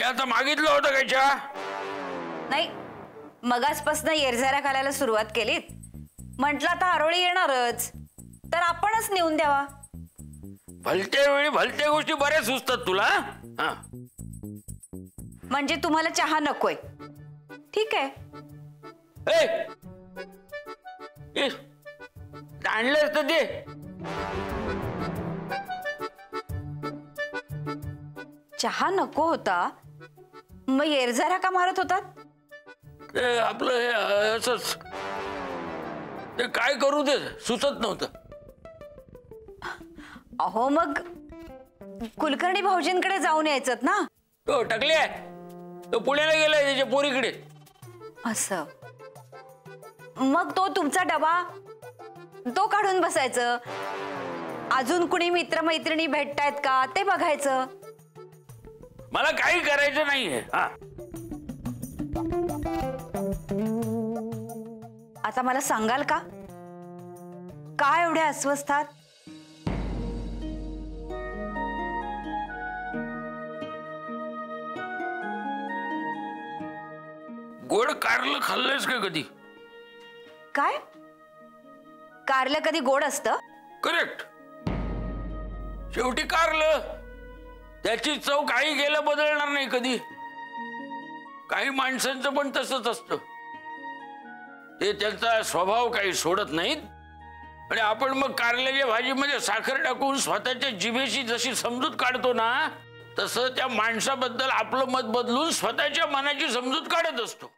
मी आता मागितलं होतं काय चहा? नाही, मगासपासून येरझाऱ्या घालायला सुरुवात केलीत. म्हटलं आता आरोळी येणारच, तर आपणच नेऊन द्यावा. भलत्या वेळी भलत्या गोष्टी बऱ्याच सुचतात तुला. म्हणजे तुम्हाला चहा नकोय? ठीक आहे. आणलंच तर ते. चहा नको होता मग येरझाऱ्या का मारत होतात? आपलं हे असंच ते काय करू ते सुचत नव्हतं. अहो मग कुलकर्णी भाऊजींकडे जाऊन यायचं ना. तो टकले तो पुण्याला गेलाय त्याच्या पोरीकडे. असं मग तो तुमचा डबा तो काढून बसायचं. अजून कुणी मित्रमैत्रिणी भेटतायत का ते बघायचं. मला काही करायचं नाहीये. आता मला सांगाल का काय एवढ्या अस्वस्थात? गोड कारलं खाल्लंयस का कधी? काय कारलं कधी गोड असतं? करेक्ट. शेवटी कारलं त्याची चव काही गेलं बदलणार नाही कधी. काही माणसांचं पण तसंच असतं. ते त्यांचा स्वभाव काही सोडत नाहीत. आणि आपण मग कारल्याच्या भाजीमध्ये साखर टाकून स्वतःच्या जिभेशी जशी समजूत काढतो ना, तसं त्या माणसाबद्दल आपलं मत बदलून स्वतःच्या मनाची समजूत काढत असतो.